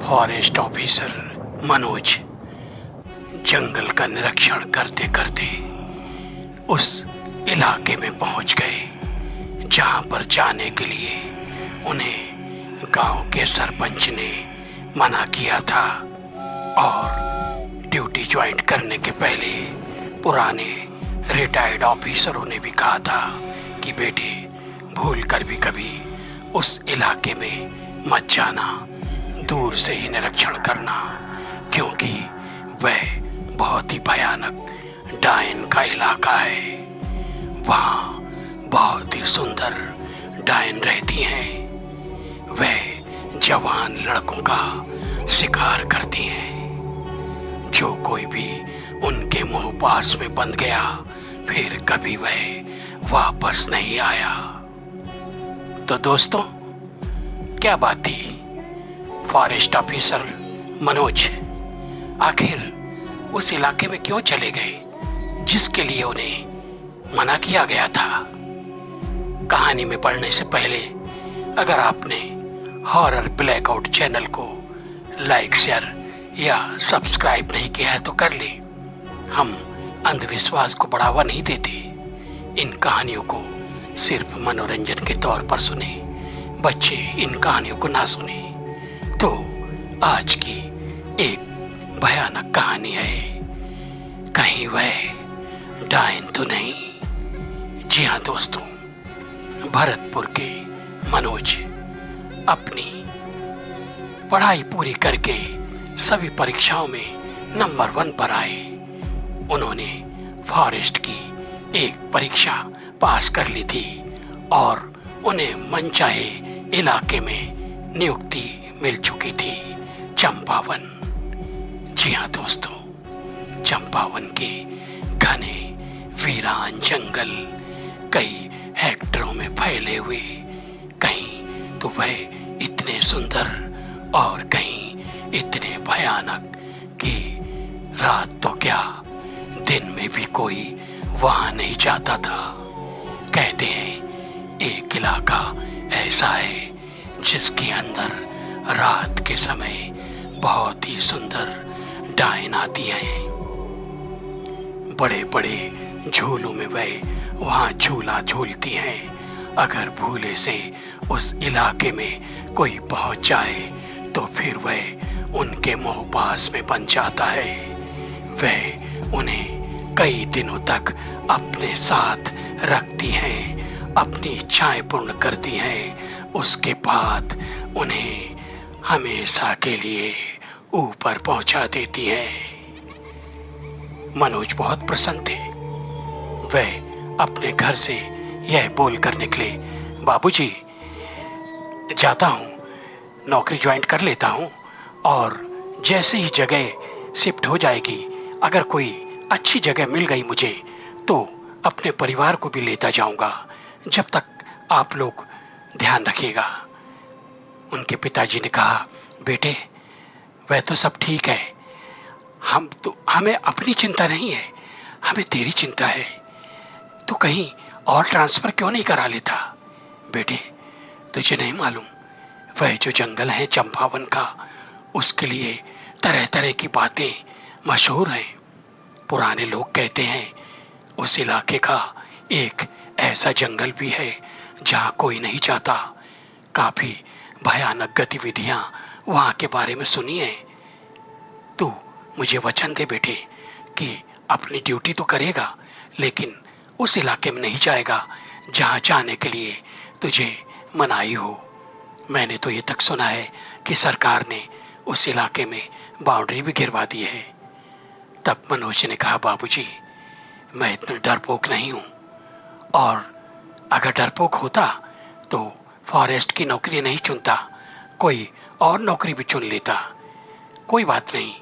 Forest officer Manoj जंगल का निरीक्षण करते करते उस इलाके में पहुंच गए जहां पर जाने के लिए उन्हें गांव के सरपंच ने मना किया था और ड्यूटी ज्वाइन करने के पहले पुराने रिटायर्ड ऑफिसरों ने भी कहा था कि बेटे भूल कर भी कभी उस इलाके में मत जाना, दूर से ही निरीक्षण करना, क्योंकि वह बहुत ही भयानक डायन का इलाका है। वहाँ बहुत ही सुंदर डायन रहती हैं। वह जवान लड़कों का शिकार करती हैं। जो कोई भी उनके मुंह पास में बंध गया फिर कभी वह वापस नहीं आया। तो दोस्तों, क्या बात थी फॉरेस्ट ऑफिसर मनोज आखिर उस इलाके में क्यों चले गए जिसके लिए उन्हें मना किया गया था? कहानी में पढ़ने से पहले अगर आपने हॉरर ब्लैकआउट चैनल को लाइक, शेयर या सब्सक्राइब नहीं किया है तो कर ले। हम अंधविश्वास को बढ़ावा नहीं देते। इन कहानियों को सिर्फ मनोरंजन के तौर पर सुने, बच्चे इन कहानियों को ना सुने। तो आज की एक भयानक कहानी है। कहीं वह डायन तो नहीं? जी हाँ दोस्तों, भरतपुर के मनोज अपनी पढ़ाई पूरी करके सभी परीक्षाओं में नंबर 1 पर आए। उन्होंने फॉरेस्ट की एक परीक्षा पास कर ली थी और उन्हें मनचाहे इलाके में नियुक्ति मिल चुकी थी, चंपावन। जी हाँ दोस्तों, चंपावन के घने वीरान जंगल कई हेक्टरों में फैले हुए, कहीं तो वह इतने सुंदर और कहीं इतने भयानक कि रात तो क्या दिन में भी कोई वहां नहीं जाता था। कहते हैं एक इलाका ऐसा है जिसके अंदर रात के समय बहुत ही सुंदर डायन आती है। बड़े बड़े झूलों में वह वहां झूला झूलती हैं। अगर भूले से उस इलाके में कोई पहुंच जाए तो फिर वह उनके मुंह पास में बन जाता है। वह उन्हें कई दिनों तक अपने साथ रखती हैं, अपनी इच्छाएं पूर्ण करती हैं। उसके बाद उन्हें हमेशा के लिए ऊपर पहुंचा देती हैं। मनोज बहुत प्रसन्न थे। वह अपने घर से यह बोलकर निकले, बाबूजी जाता हूँ, नौकरी ज्वाइन कर लेता हूँ और जैसे ही जगह शिफ्ट हो जाएगी, अगर कोई अच्छी जगह मिल गई मुझे तो अपने परिवार को भी लेता जाऊंगा। जब तक आप लोग ध्यान रखिएगा। उनके पिताजी ने कहा, बेटे वह तो सब ठीक है, हमें अपनी चिंता नहीं है, हमें तेरी चिंता है। तू कहीं और ट्रांसफ़र क्यों नहीं करा लेता? बेटे तुझे नहीं मालूम, वह जो जंगल है चंपावन का, उसके लिए तरह तरह की बातें मशहूर हैं। पुराने लोग कहते हैं उस इलाके का एक ऐसा जंगल भी है जहाँ कोई नहीं जाता। काफ़ी भयानक गतिविधियाँ वहाँ के बारे में सुनी है। तू मुझे वचन दे बेटे कि अपनी ड्यूटी तो करेगा, लेकिन उस इलाके में नहीं जाएगा जहाँ जाने के लिए तुझे मनाही हो। मैंने तो ये तक सुना है कि सरकार ने उस इलाके में बाउंड्री भी गिरवा दी है। तब मनोज ने कहा, बाबूजी मैं इतना डरपोक नहीं हूँ, और अगर डरपोक होता तो फॉरेस्ट की नौकरी नहीं चुनता, कोई और नौकरी भी चुन लेता। कोई बात नहीं,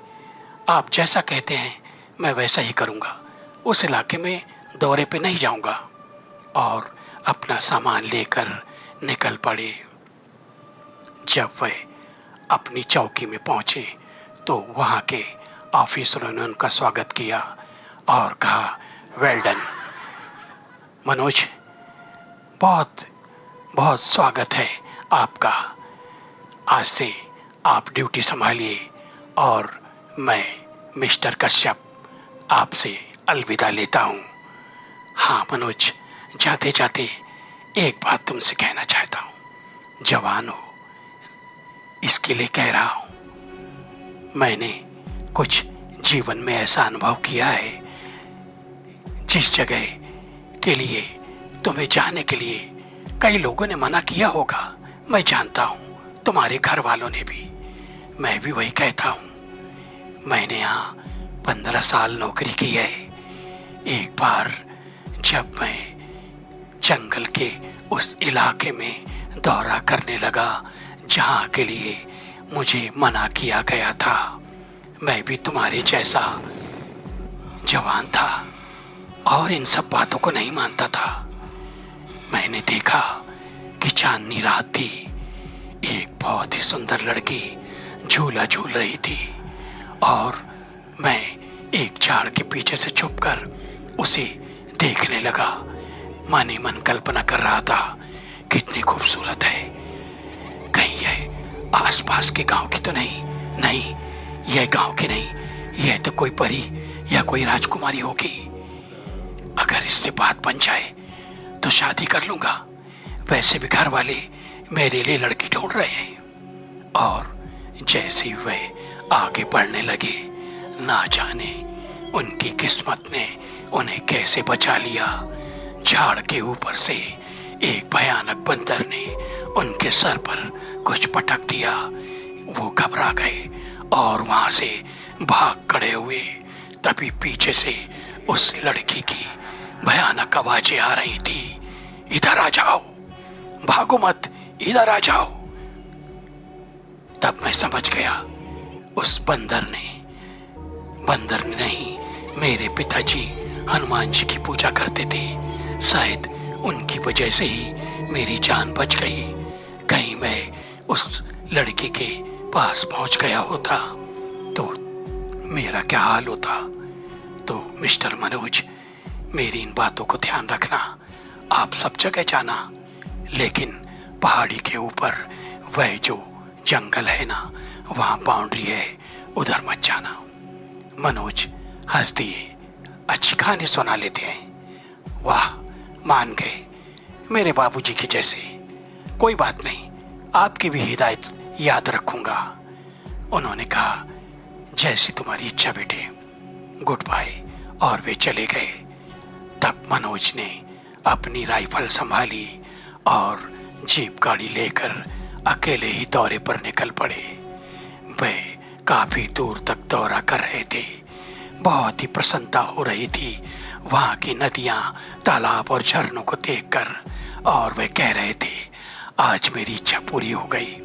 आप जैसा कहते हैं मैं वैसा ही करूँगा। उस इलाके में दौरे पे नहीं जाऊँगा। और अपना सामान लेकर निकल पड़े। जब वह अपनी चौकी में पहुँचे तो वहाँ के ऑफिसरों ने उनका स्वागत किया और कहा, वेल डन मनोज, बहुत बहुत स्वागत है आपका। आज से आप ड्यूटी संभालिए और मैं मिस्टर कश्यप आपसे अलविदा लेता हूँ। हाँ मनोज, जाते जाते एक बात तुमसे कहना चाहता हूँ। जवान हो इसके लिए कह रहा हूँ। मैंने कुछ जीवन में ऐसा अनुभव किया है जिस जगह के लिए तुम्हें जाने के लिए कई लोगों ने मना किया होगा। मैं जानता हूँ, तुम्हारे घर वालों ने भी। मैं भी वही कहता हूँ। मैंने यहाँ 15 साल नौकरी की है। एक बार जब मैं जंगल के उस इलाके में दौरा करने लगा जहाँ के लिए मुझे मना किया गया था, मैं भी तुम्हारे जैसा जवान था और इन सब बातों को नहीं मानता था। मैंने देखा कि चांदनी रात थी, एक बहुत ही सुंदर लड़की झूला झूल रही थी और मैं एक झाड़ के पीछे से छुपकर उसे देखने लगा। मन ही मन कल्पना कर रहा था, कितनी खूबसूरत है। कहीं यह आसपास के गांव की तो नहीं? नहीं, यह गांव की नहीं, यह तो कोई परी या कोई राजकुमारी होगी। अगर इससे बात बन जाए तो शादी कर लूंगा। वैसे भी घर वाले मेरे लिए लड़की ढूंढ रहे हैं। और जैसे ही वह आगे बढ़ने लगे, ना जाने उनकी किस्मत ने उन्हें कैसे बचा लिया। झाड़ के ऊपर से एक भयानक बंदर ने उनके सर पर कुछ पटक दिया। वो घबरा गए और वहां से भाग खड़े हुए। तभी पीछे से उस लड़की की भयानक आवाजें आ रही थी, इधर आ जाओ, भागो मत, इधर आ जाओ। तब मैं समझ गया उस बंदर ने नहीं, मेरे पिताजी हनुमान जी की पूजा करते थे। शायद उनकी वजह से ही मेरी जान बच गई। कहीं मैं उस लड़की के पास पहुंच गया होता तो मेरा क्या हाल होता। तो मिस्टर मनोज, मेरी इन बातों को ध्यान रखना। आप सब जगह जाना, लेकिन पहाड़ी के ऊपर वह जो जंगल है ना, वहां बाउंड्री है, उधर मत जाना। मनोज हंस दिए। अच्छी कहानी सुना लेते हैं। वाह, मान गए, मेरे बाबूजी के जैसे। कोई बात नहीं, आपकी भी हिदायत याद रखूंगा। उन्होंने कहा, जैसी तुम्हारी इच्छा बेटे, गुड बाय। और वे चले गए। तब मनोज ने अपनी राइफल संभाली और जीप गाड़ी लेकर अकेले ही दौरे पर निकल पड़े। वे काफी दूर तक दौरा कर रहे थे। बहुत ही प्रसन्नता हो रही थी वहां की नदियां, तालाब और झरनों को देखकर। और वे कह रहे थे, आज मेरी इच्छा पूरी हो गई।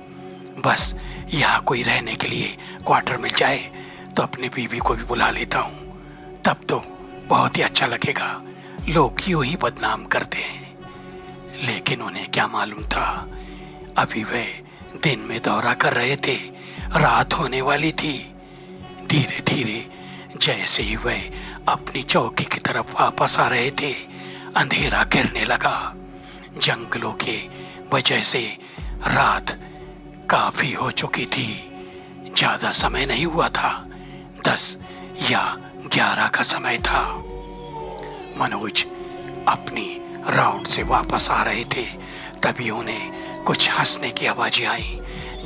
बस यहाँ कोई रहने के लिए क्वार्टर मिल जाए तो अपनी बीवी को भी बुला लेता हूँ, तब तो बहुत ही अच्छा लगेगा। लोग यूं ही बदनाम करते हैं। लेकिन उन्हें क्या मालूम था, अभी वे दिन में दौरा कर रहे थे, रात होने वाली थी। धीरे धीरे जैसे ही वे अपनी चौकी की तरफ वापस आ रहे थे, अंधेरा गिरने लगा। जंगलों के वजह से रात काफी हो चुकी थी। ज्यादा समय नहीं हुआ था, 10 या 11 का समय था। मनोज अपनी राउंड से वापस आ रहे थे, तभी उन्हें कुछ हंसने की आवाजें आई,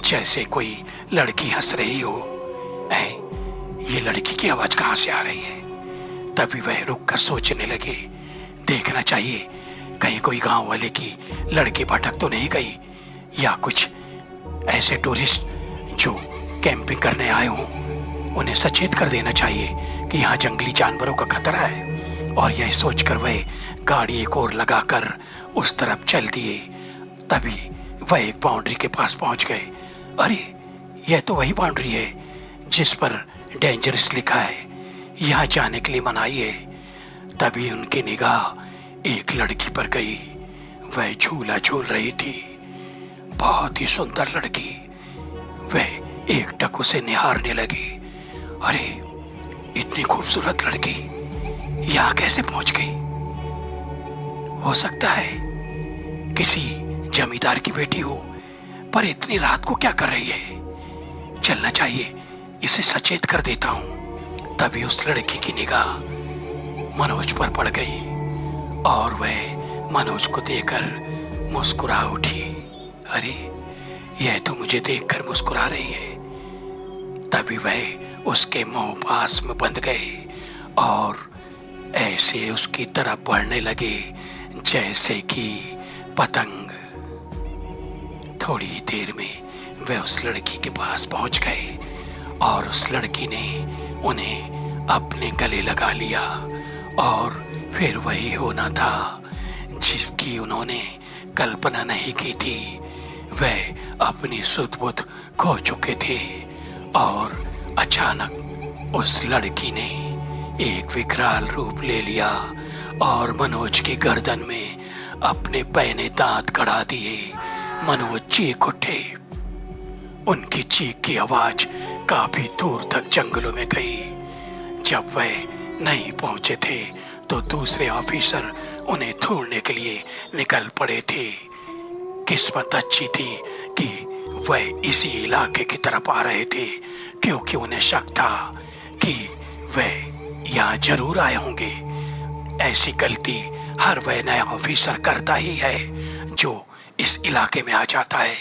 जैसे कोई लड़की हंस रही हो। ये लड़की की आवाज कहाँ से आ रही है? तभी वह रुककर सोचने लगे, देखना चाहिए कहीं कोई गांव वाले की लड़की भटक तो नहीं गई, या कुछ ऐसे टूरिस्ट जो कैंपिंग करने आए हों, उन्हें सचेत कर देना चाहिए कि यहाँ जंगली जानवरों का खतरा है। और यह सोचकर वह गाड़ी एक ओर लगाकर उस तरफ चल दिए। तभी वह एक बाउंड्री के पास पहुंच गए। अरे, यह तो वही बाउंड्री है जिस पर डेंजरस लिखा है, यहाँ जाने के लिए मनाही है। तभी उनकी निगाह एक लड़की पर गई। वह झूला झूल रही थी, बहुत ही सुंदर लड़की। वह एकटक उसे निहारने लगी। अरे, इतनी खूबसूरत लड़की यहाँ कैसे पहुंच गई? हो सकता है किसी जमींदार की बेटी हो, पर इतनी रात को क्या कर रही है? चलना चाहिए, इसे सचेत कर देता हूँ। तभी उस लड़की की निगाह मनोज पर पड़ गई और वह मनोज को देखकर मुस्कुरा उठी। अरे, यह तो मुझे देखकर मुस्कुरा रही है। तभी वह उसके मुंह पास में बंध गए और ऐसे उसकी तरफ बढ़ने लगे जैसे कि पतंग। थोड़ी ही देर में वे उस लड़की के पास पहुंच गए और उस लड़की ने उन्हें अपने गले लगा लिया और फिर वही होना था जिसकी उन्होंने कल्पना नहीं की थी। वह अपनी सुध बुध खो चुके थे और अचानक उस लड़की ने एक विकराल रूप ले लिया और मनोज की गर्दन में अपने पैने दांत गड़ा दिए। मनोज चीख उठे। उनकी चीख की आवाज काफी दूर तक जंगलों में गई। जब वह नहीं पहुंचे थे तो दूसरे ऑफिसर उन्हें ढूंढने के लिए निकल पड़े थे। किस्मत अच्छी थी कि वह इसी इलाके की तरफ आ रहे थे, क्योंकि उन्हें शक था कि वह यहाँ जरूर आए होंगे। ऐसी गलती हर वह नया ऑफिसर करता ही है जो इस इलाके में आ जाता है।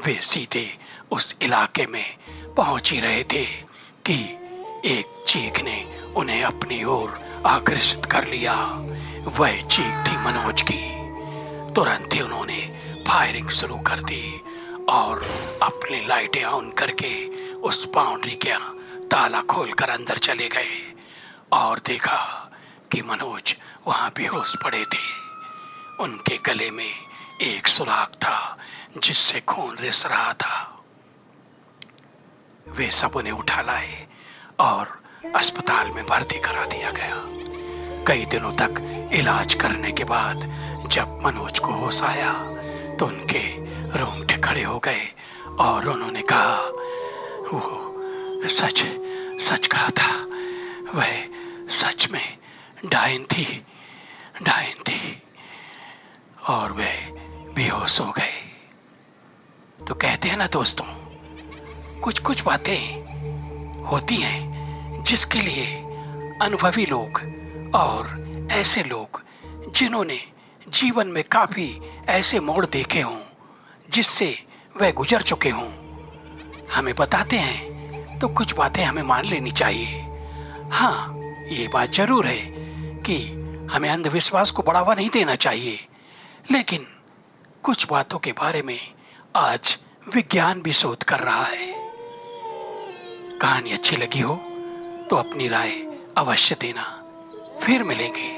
वे सीधे उस इलाके में पहुंच ही रहे थे कि एक चीख ने उन्हें अपनी ओर आकर्षित कर लिया। वह चीख थी मनोज की। तुरंत ही उन्होंने फायरिंग शुरू कर दी और अपनी लाइटें ऑन करके उस बाउंड्री का ताला खोलकर अंदर चले गए और देखा कि मनोज वहां बेहोश पड़े थे। उनके गले में एक सुराख था जिससे खून रिस रहा था। वे सब उन्हें उठा लाए और अस्पताल में भर्ती करा दिया गया। कई दिनों तक इलाज करने के बाद जब मनोज को होश आया तो उनके रोंगटे खड़े हो गए और उन्होंने कहा, वो सच सच कहा था, वह सच में डायन थी और वह बेहोश हो गए। तो कहते हैं ना दोस्तों, कुछ कुछ बातें होती हैं जिसके लिए अनुभवी लोग और ऐसे लोग जिन्होंने जीवन में काफी ऐसे मोड़ देखे हों जिससे वह गुजर चुके हों, हमें बताते हैं तो कुछ बातें हमें मान लेनी चाहिए। हाँ, ये बात जरूर है कि हमें अंधविश्वास को बढ़ावा नहीं देना चाहिए, लेकिन कुछ बातों के बारे में आज विज्ञान भी शोध कर रहा है। कहानी अच्छी लगी हो तो अपनी राय अवश्य देना। फिर मिलेंगे।